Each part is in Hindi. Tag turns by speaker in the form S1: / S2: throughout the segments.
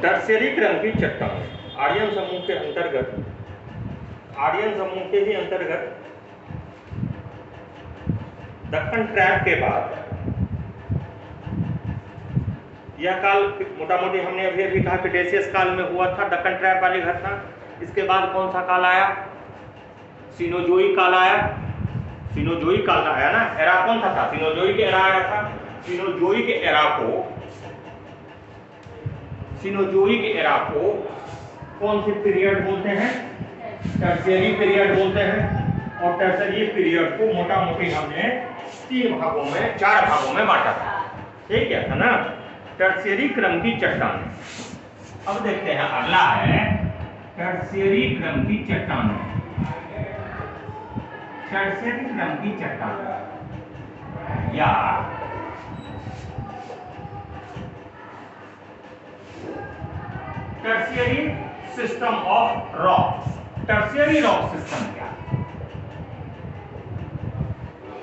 S1: टर्शियरी क्रम की चट्टान आर्यन समूह के अंतर्गत, आर्यन समूह के ही अंतर्गत दक्कन ट्रैप के बाद यह काल मोटा मोटी हमने अभी अभी कहा क्रिटेशियस काल में हुआ था दक्कन ट्रैप वाली घटना। इसके बाद कौन सा काल आया? सिनोजोई काल आया। सिनोजोई काल आया ना। एरा कौन सा था? सिनोजोई के एरा आया था। सिनोजोई के एरा को कौन से पीरियड बोलते हैं? टर्शियरी पीरियड बोलते हैं। और टर्शियरी पीरियड को मोटा मोटी हमने 4 भागों में बांटा था। ठीक है ना? टर्शियरी क्रम की चट्टान। अब देखते हैं अगला है टर्शियरी क्रम की चट्टान। टर्शियरी क्रम की चट्टान या tertiary system of rocks. Tertiary rock system क्या?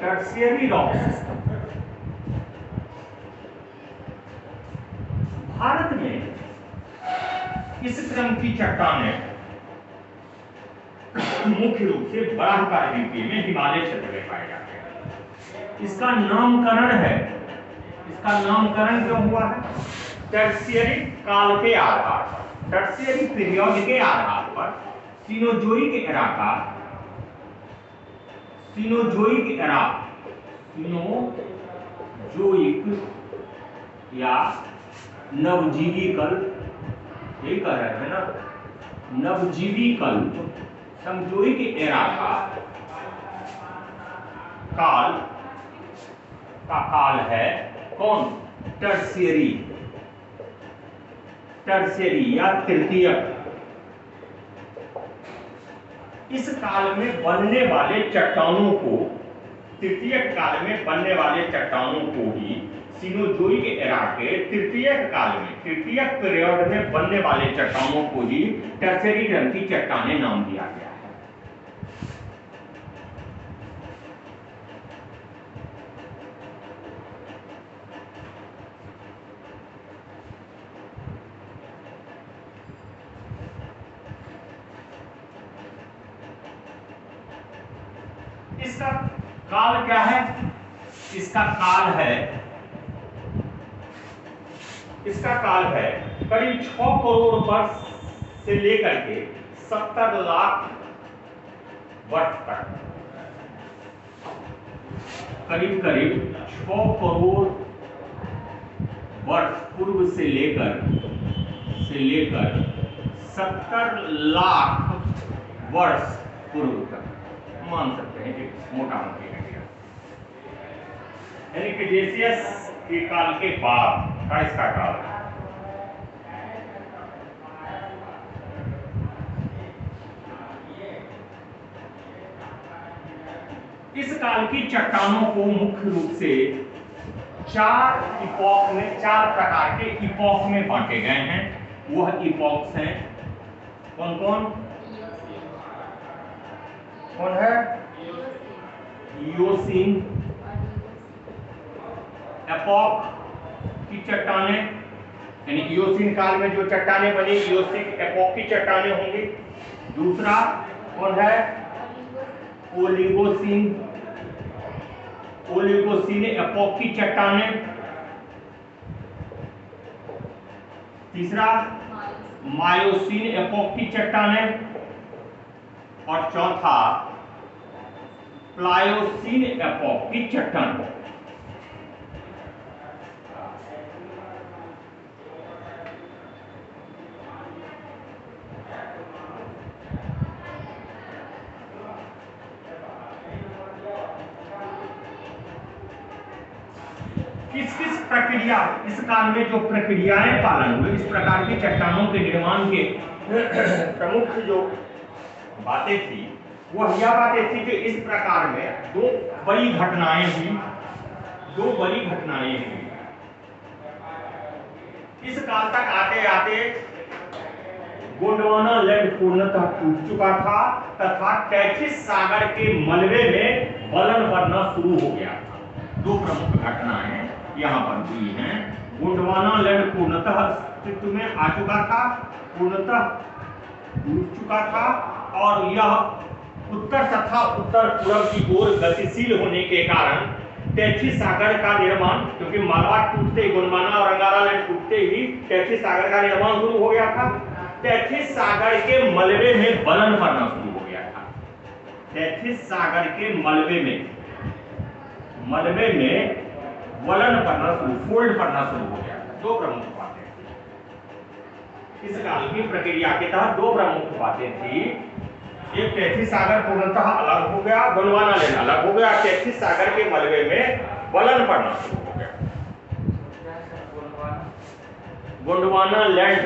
S1: टर्शियरी रॉक सिस्टम भारत में इस क्रम की चट्टानें मुख्य रूप से बराहकारी रीति में हिमालय क्षेत्र में पाए जाते हैं। इसका नामकरण क्यों हुआ है? टर्शियरी काल के आधार पर, टर्शियरी पीरियड के आधार पर सिनोजोइक या नवजीवीकल, यही कह रहे हैं ना, नवजीवीकल समजोइक एरा का काल है कौन? टर्शियरी या तृतीयक। इस काल में बनने वाले चट्टानों को, तृतीयक काल में बनने वाले चट्टानों को ही सिनोजोइक एरा के तृतीयक काल में, तृतीयक पीरियड में बनने वाले चट्टानों को ही टर्शियरी क्रम की चट्टानें नाम दिया गया है। इसका काल क्या है? इसका काल है करीब 6 करोड़ वर्ष से लेकर के 70 लाख वर्ष तक। करीब 6 करोड़ वर्ष पूर्व से लेकर 70 लाख वर्ष पूर्व तक मान सकते हैं कि मोटा मोटी है। यानी क्रिटेशियस के काल के बाद का इसका काल है। इस काल की चट्टानों को मुख्य रूप से 4 प्रकार के इपॉक में बांटे गए हैं। वह इपॉक्स हैं कौन है? इयोसीन एपॉक की चट्टानें, यानी इयोसीन काल में जो चट्टानें बनी इयोसिक एपॉक की चट्टानें होंगी। दूसरा कौन है? ओलिगोसीन एपॉक की चट्टानें। तीसरा मायोसीन एपॉक की चट्टानें। और चौथा प्लायोसीन एपॉक की चट्टानें। किस प्रक्रिया, इस काल में जो प्रक्रियाएं पालन हुई, इस प्रकार की चट्टानों के निर्माण के प्रमुख जो बातें थी वह यह बातें थी कि इस प्रकार में 2 बड़ी घटनाएं हुई। इस काल तक आते आते गोंडवाना लैंड पूर्णतः टूट चुका था तथा टेथिस सागर के मलबे में बलन बनना शुरू हो गया था। 2 प्रमुख घटनाएं यहाँ पर हुई हैं। गोंडवाना लैंड पूर्णतः अस्तित्व में आ चुका था, पूर्णतः डूब चुका था, और यह उत्तर तथा उत्तर पूर्व की ओर गतिशील होने के कारण टेथिस सागर का निर्माण, क्योंकि मालवा टूटते ही, गोंडवाना और अंगारा लैंड टूटते ही टेथिस सागर का निर्माण शुरू हो गया था। टेथिस सागर के मलबे में वलन पड़ना शुरू हो गया था। टेथिस सागर के मलबे में वलन पड़ना शुरू, फोल्ड पड़ना शुरू हो गया था। दो प्रमुख बातें इस काल की प्रक्रिया के तहत, दो प्रमुख बातें थी। एक, टेथिस सागर पूर्णतः अलग हो गया, गोंडवाना लैंड अलग हो गया, टेथिस सागर के मलबे में वलन पड़ना शुरू हो गया। गोंडवाना लैंड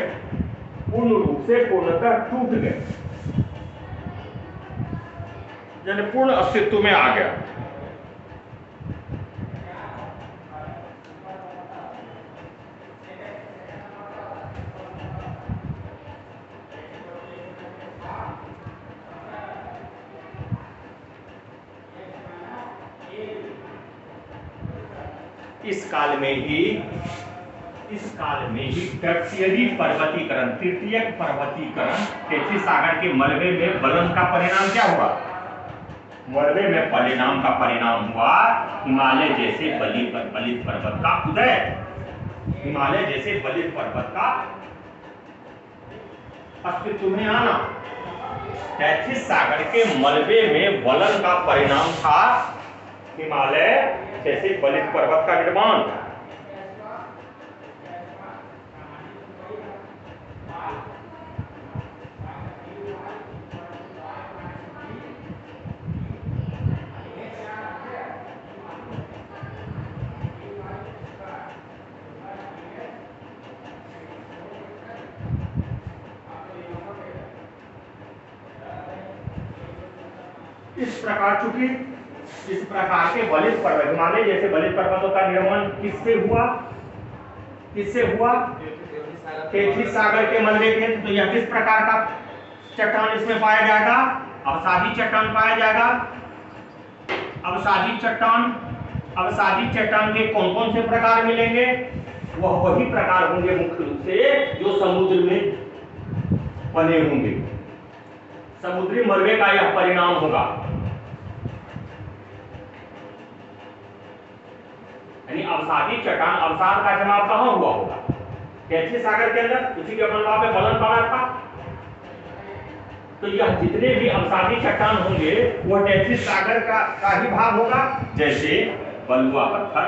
S1: पूर्ण रूप से पूर्णतः टूट गए, यानी पूर्ण अस्तित्व में आ गया। इस काल में ही टर्शियरी पर्वतीकरण, तृतीयक पर्वतीकरण, टेथिस सागर के मलबे में वलन का परिणाम क्या हुआ? मलबे में परिणाम का परिणाम हुआ हिमालय जैसे बलित पर्वत का उदय। हिमालय जैसे बलित पर्वत का अस्तित्व में आना। टेथिस सागर के मलबे में वलन का परिणाम था हिमालय जैसे बलित पर्वत का निर्माण। इस प्रकार के बलित पर्वत, हिमालय जैसे बलित पर्वतों का निर्माण किससे हुआ? टेथिस सागर के मलबे के। तो यह किस प्रकार का चट्टान इसमें पाया जाएगा? अवसादी चट्टान पाया जाएगा। अवसादी चट्टान के कौन कौन से प्रकार मिलेंगे? वह वही प्रकार होंगे मुख्य रूप से जो समुद्र में बने होंगे। समुद्री मलबे का यह परिणाम होगा। यानी अवसादी चट्टान, अवसाद का जमाव कहां हुआ होगा? टेथिस सागर के अंदर, उसी के मलबा पे वलन पड़ा था। तो यह जितने भी अवसादी चट्टान होंगे वो टेथिस सागर का ही भाग होगा। जैसे बलुआ पत्थर,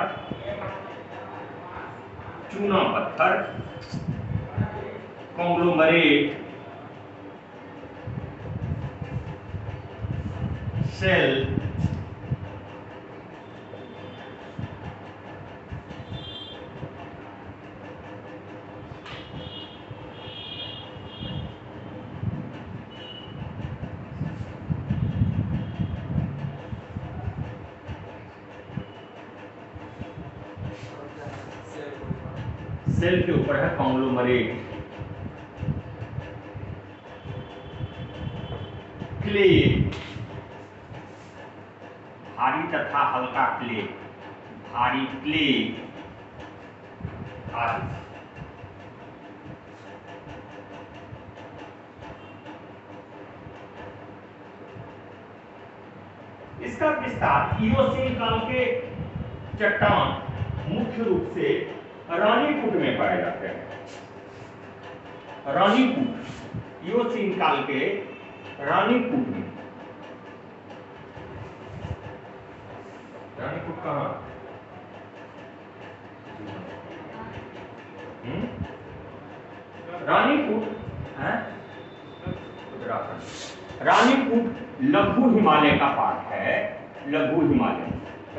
S1: चूना पत्थर, कॉन्ग्लोमरेट, सेल, सेल के ऊपर है कॉन्ग्लोमरेट, क्ले, भारी तथा हल्का क्ले, भारी क्ले आदि। इसका विस्तार इओसीन काल के चट्टान मुख्य रूप से रानीकूट में पाए जाते हैं। रानीकूट, इओसीन काल के रानीकूट में। रानीकूट कहां? रानीकूट है उत्तराखंड। रानीकूट लघु हिमालय का पार्ट है। लघु हिमालय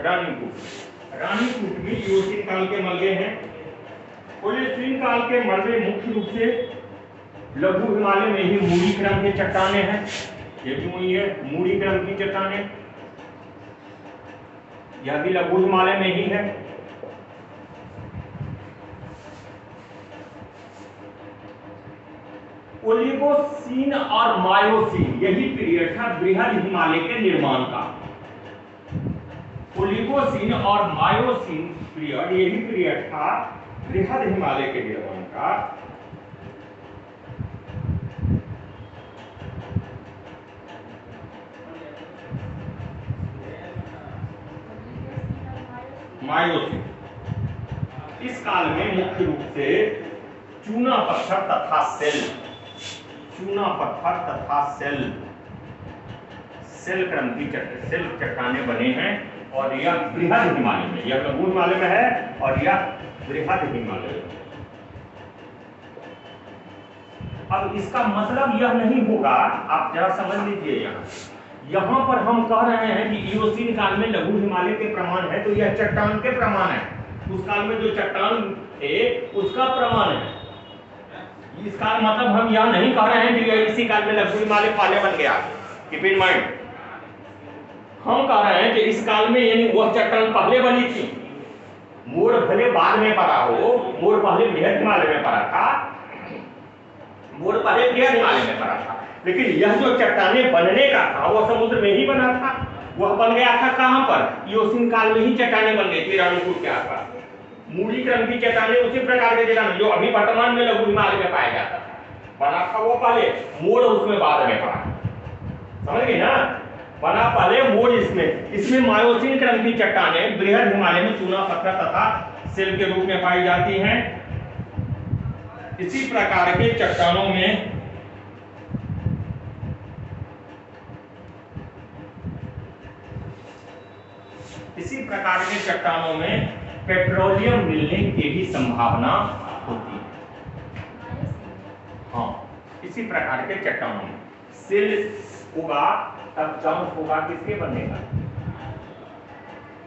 S1: रानीकूट में इओसीन काल के मलबे हैं। ओलिस्टीन काल के मलबे मुख्य रूप से लघु हिमालय में ही मूड़ी क्रम के चट्टाने हैं। ये भी वही है, मूड़ी क्रम की चट्टाने। यह भी लघु हिमालय में ही है। ओलिगोसीन और मायोसीन, यही पीरियड था बृहद हिमालय के निर्माण का। ओलिगोसीन और मायोसीन पीरियड, यही पीरियड था बृहद हिमालय के निर्माण का मायोसीन। इस काल में मुख्य रूप से चूना पत्थर तथा सेल क्रम की सेल चट्टानें बने हैं और यह बृहद हिमालय में, यह लघु हिमालय में है और यह बृहद हिमालय में। अब इसका मतलब यह नहीं होगा, आप जरा समझ लीजिए, यहाँ पर हम कह रहे हैं कि इओसीन काल में लघु हिमालय के प्रमाण है, तो यह चट्टान के प्रमाण है। उस काल में जो चट्टान थे उसका प्रमाण है। इसका मतलब हम यह नहीं कह रहे हैं कि इसी काल में लघु हिमालय पहले बन गया। कीप इन माइंड, हम कह रहे हैं कि इस काल में यानी वह चट्टान पहले बनी थी। मोड़ भले बाद में पड़ा हो, मोड़ पहले बृहद हिमालय में पड़ा था, मोड़ पहले बृहद हिमालय में पड़ा था, लेकिन यह जो चट्टानें बनने का था वह समुद्र में ही बना था। वह बन गया था कहां पर? इओसीन काल में ही चट्टानें बन गई थी रणकूट के आसपास। मूड़ी क्रम की चट्टानें उसी प्रकार के चट्टान जो अभी वर्तमान में लघु हिमालय में पाया जाता था, बना था वो पहले, मोड़ उसमें बाद में पड़ा। समझ गए ना? बना पहले, मोड़ इसमें मायोसीन क्रम की चट्टानें बृहद हिमालय में चूना पत्थर तथा सेल के रूप में पाई जाती हैं। इसी प्रकार के चट्टानों में पेट्रोलियम मिलने की भी संभावना होती है। हाँ, इसी प्रकार के चट्टानों में सेल होगा तब जंग होगा, किसके बनने का?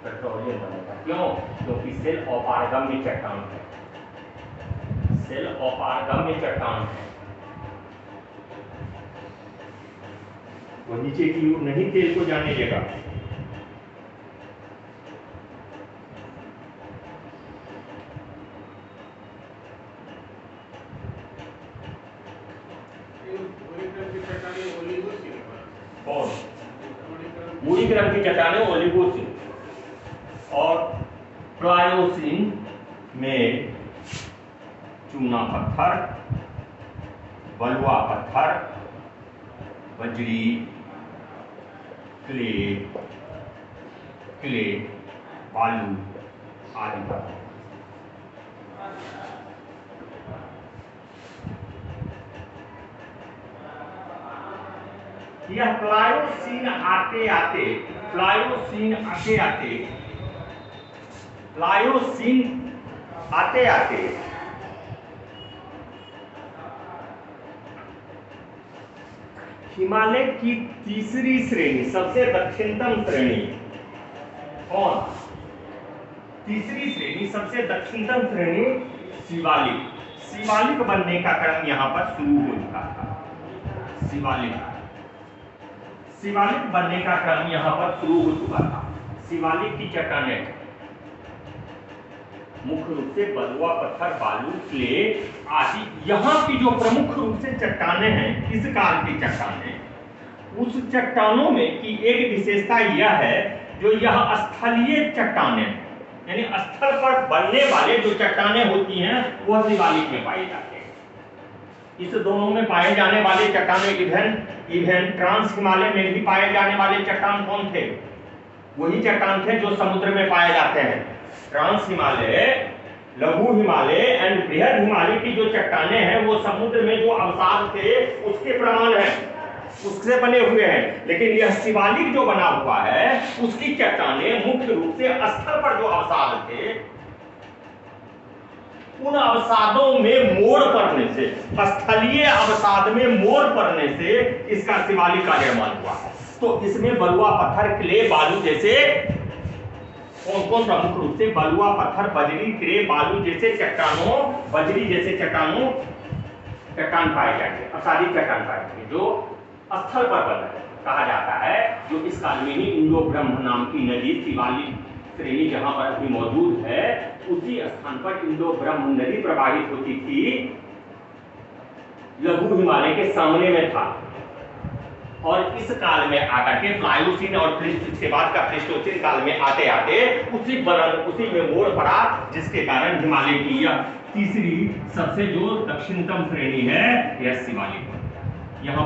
S1: पेट्रोलियम बनेगा। क्यों? क्योंकि सेल अपारगम्य चट्टान है, सेल अपारगम्य चट्टान है। वो नीचे की ओर नहीं तेल को जाने देगा। मूड़ी क्रम की चट्टानें ओलिगोसीन और प्लायोसीन में चूना पत्थर, बलुआ पत्थर, बजरी, क्ले, बालू आदि पत्थर। यह प्लायोसीन आते आते हिमालय की तीसरी श्रेणी, सबसे दक्षिणतम श्रेणी कौन? तीसरी श्रेणी, सबसे दक्षिणतम श्रेणी शिवालिक बनने का क्रम यहां पर शुरू हो चुका था। शिवालिक बनने का क्रम यहां पर शुरू हो चुका था। शिवालिक की चट्टानें मुख्य रूप से बलुआ पत्थर, बालू, क्ले आदि, यहाँ की जो प्रमुख रूप से चट्टानें हैं, इस काल की चट्टानें, उस चट्टानों में की एक विशेषता यह है, जो यह स्थलीय चट्टानें यानी स्थल पर बनने वाले जो चट्टानें होती हैं वह शिवालिक में पाई जाती हैं। इस दोनों में पाए जाने वाले चट्टानें इवेन ट्रांस हिमालय में भी पाए जाने वाले चट्टान कौन थे? वही चट्टान थे जो समुद्र में पाए जाते हैं। ट्रांस हिमालय, लघु हिमालय एंड बृहद हिमालय की जो चट्टानें हैं वो समुद्र में जो अवसाद थे उसके प्रमाण हैं, उससे बने हुए हैं। लेकिन यह शिवालिक जो बना हुआ है उसकी चट्टानें मुख्य रूप से स्थल पर जो अवसाद थे उन अवसादों में मोड़ पड़ने से, स्थलीय अवसाद में मोड़ पड़ने से इसका शिवालिक का निर्माण हुआ है। तो इसमें बलुआ पत्थर, क्ले, बालू जैसे कौन प्रमुख रूप से बलुआ पत्थर, बजरी, क्ले, बालू जैसे चट्टानों, बजरी जैसे चट्टान पाए जाएंगे, अवसादी चट्टान पाए जाएंगे जो स्थल पर बन रहे कहा जाता है। जो इस काल में ही इंडो ब्रह्म नाम की नदी शिवालिक श्रेणी जहां पर अभी मौजूद है, उसी स्थान पर इंडो ब्रह्म नदी प्रवाहित होती थी, लघु हिमालय के सामने में था। और इस काल में आकर के प्लायोसीन और इसके बाद का प्लेस्टोसीन काल में आते आते उसी में मोड़ पड़ा, जिसके कारण हिमालय की यह तीसरी सबसे जो दक्षिणतम श्रेणी है यह शिवालिक। यहाँ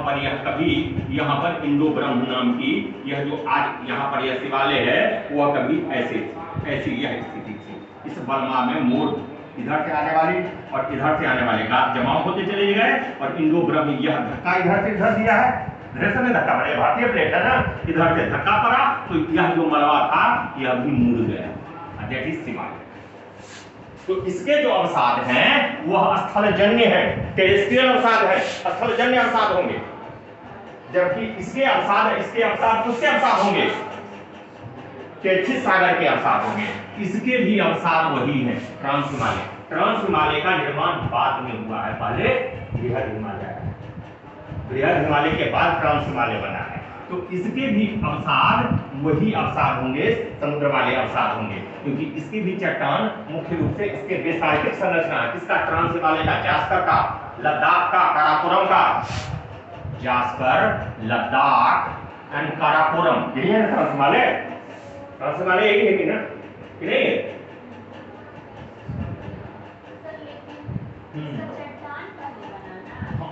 S1: पर इंडो ब्रह्म नाम की यह जो आज यहाँ पर यह शिवालय है वह कभी ऐसी यह स्थिति थी। इस बर्मा में मोड़ इधर से आने वाली और इधर से आने वाले का जमाव होते चले गए और इंडो ब्रह्म यह धक्का इधर से इधर दिया है, में धक्का पड़ा, भारतीय प्लेट है ना, इधर से धक्का पड़ा तो यह जो मलबा था यह भी मुड़ गया, दैट इज शिवालिक। तो इसके जो अवसाद हैं वह स्थलजन्य है, टेरेस्ट्रियल अवसाद है, स्थलजन्य अवसाद होंगे, जबकि इसके अवसाद किसके अवसाद होंगे? टेथिस सागर के अवसाद होंगे। इसके भी अवसाद वही है, ट्रांस हिमालय। ट्रांस हिमालय का निर्माण बाद में हुआ है, पहले बृहद हिमालय है, बृहद हिमालय के बाद ट्रांस हिमालय बना है। तो इसके भी अवसाद वही अवसाद होंगे, समुद्र वाले अवसाद होंगे, क्योंकि इसकी भी चट्टान मुख्य रूप से इसके बेसाल्टिक संरचना किसका? ट्रांस हिमालय का, जास्कर का, लद्दाख का, काराकोरम का, जास्कर, लद्दाख एंड काराकोरम, यही है ना ट्रांस हिमालय। ट्रांस हिमालय यही है कि ना, कि नहीं है?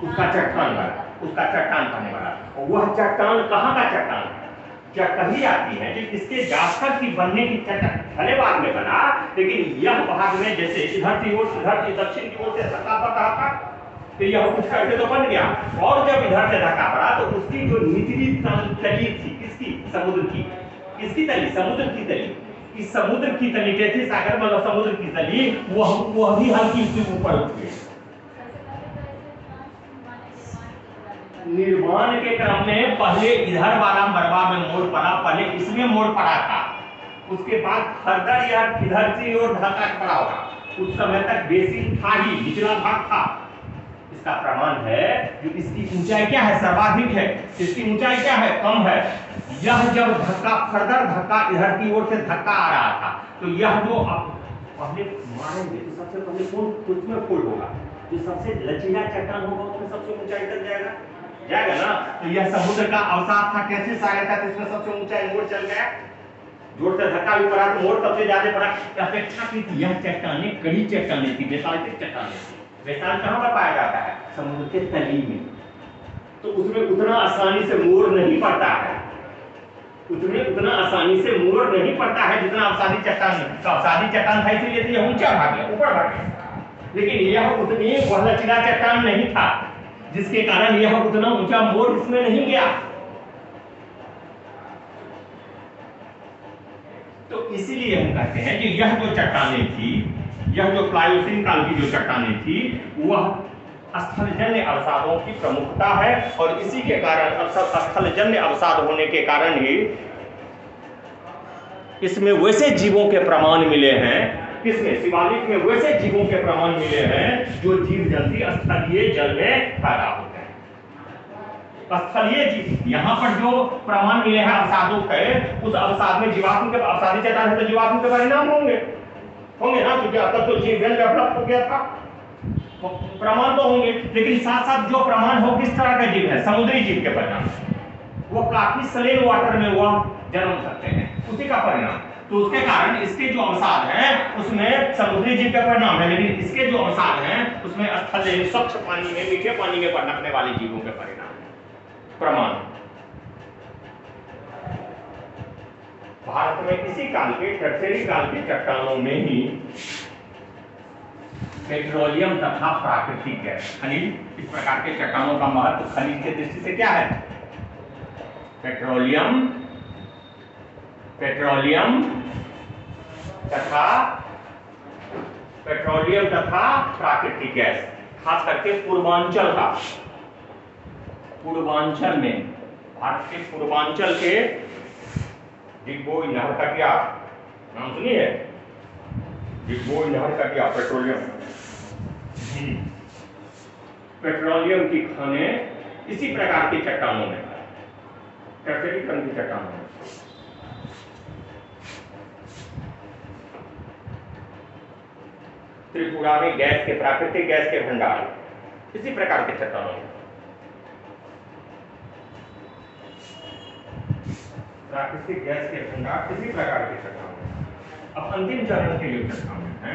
S1: उसका चट्टान बनने वाला, और वह चट्टान कहाँ का चट्टान है? क्या कही जाती है कि इसके जास्कर की बनने की चट्टान भले बाद में बना, लेकिन यह भाग में जैसे इधर की ओर, इधर की दक्षिण की ओर से धक्का पड़ रहा था तो यह उस करके तो बन गया, और जब इधर से धक्का पड़ा तो उसकी जो निचली तली थी किसकी? समुद्र की। किसकी तली? समुद्र की तली। इस समुद्र की तली कैसे सागर मतलब समुद्र की तली वह भी हल्की सी ऊपर उठ गई। निर्माण के क्रम में पहले इधर वाला मरबा में मोड़ पड़ा, पहले इसमें मोड़ पड़ा था, उसके बाद फर्दर यह इधर से और ढका पड़ा होगा। उस समय तक बेसिन था ही, निचला भाग था। इसका प्रमाण है जो इसकी ऊंचाई क्या है? सर्वाधिक है। इसकी ऊंचाई क्या है? कम है। यह जब धक्का फर्दर धक्का इधर की ओर से धक्का आ रहा था तो यह जो अब पहले मारेंगे तो सबसे पहले कौन कुछ में फोल्ड होगा? जो सबसे लचीला चट्टान होगा उसमें सबसे ऊंचाई तक जाएगा ना। तो यह समुद्र का अवसाद था, कैसे सागर था, तो इसमें सबसे ऊंचाई मोड़ चल गया, जोर से धक्का भी पड़ा तो मोड़ सबसे ज्यादा पड़ा। अपेक्षा की यह चट्टानें कड़ी चट्टानें थी, बेसाल्टिक चट्टानें थी। बेसाल्ट कहाँ पर पाया जाता है? समुद्र के तली में। तो उसमें उतना आसानी से मोड़ नहीं पड़ता है, उतना आसानी से मोड़ नहीं पड़ता है जितना अवसादी चट्टान। तो अवसादी चट्टान था इसीलिए तो यह ऊंचा भाग गया, ऊपर भाग गया, लेकिन यह उतनी लचीला चट्टान नहीं था, जिसके कारण यह उतना ऊंचा मोड़ इसमें नहीं गया। तो इसीलिए हम कहते हैं कि यह जो चट्टानें थी, यह जो प्लायोसीन काल की जो चट्टानें थी वह स्थलजन्य अवसादों की प्रमुखता है, और इसी के कारण स्थलजन्य अवसाद होने के कारण ही इसमें वैसे जीवों के प्रमाण मिले हैं, किसमें? शिवालिक में वैसे जीवों के प्रमाण मिले हैं जो जीव जल्दी स्थलीय जल में पैदा होते हैं। स्थलीय जीव, यहाँ पर जो प्रमाण मिले हैं अवसादों के, उस अवसाद में जीवात्म के, अवसादी चट्टान है तो जीवात्म के परिणाम होंगे ना, क्योंकि अब तक तो जीवन डेवलप हो गया था, प्रमाण तो होंगे, लेकिन साथ साथ जो प्रमाण हो किस तरह का जीव है? समुद्री जीव के परिणाम, वो काफी सलेन वाटर में वह जन्म सकते हैं, उसी का परिणाम। तो उसके कारण इसके जो अवसाद हैं उसमें समुद्री जीव का परिणाम है, लेकिन इसके जो अवसाद हैं उसमें स्थल स्वच्छ पानी में, मीठे पानी में पनपने वाले जीवों के परिणाम प्रमाण। भारत में इसी काल के टर्शियरी काल की चट्टानों में ही पेट्रोलियम तथा प्राकृतिक गैस, खनिज, इस प्रकार के चट्टानों का महत्व खनिज के दृष्टि से क्या है? पेट्रोलियम तथा प्राकृतिक गैस, खास करके पूर्वांचल में, भारत के पूर्वांचल के डिगबोई नहर कटिया नाम सुनिए, डिगबोई नहर कटिया, पेट्रोलियम की खानें इसी प्रकार की चट्टानों में, टर्शियरी काल की चट्टानों में। त्रिपुरा में गैस के, प्राकृतिक गैस के भंडार इसी प्रकार के चट्टानों में। प्राकृतिक गैस के भंडार किसी प्रकार के चट्टान। अब अंतिम चरण के लिए चट्टान है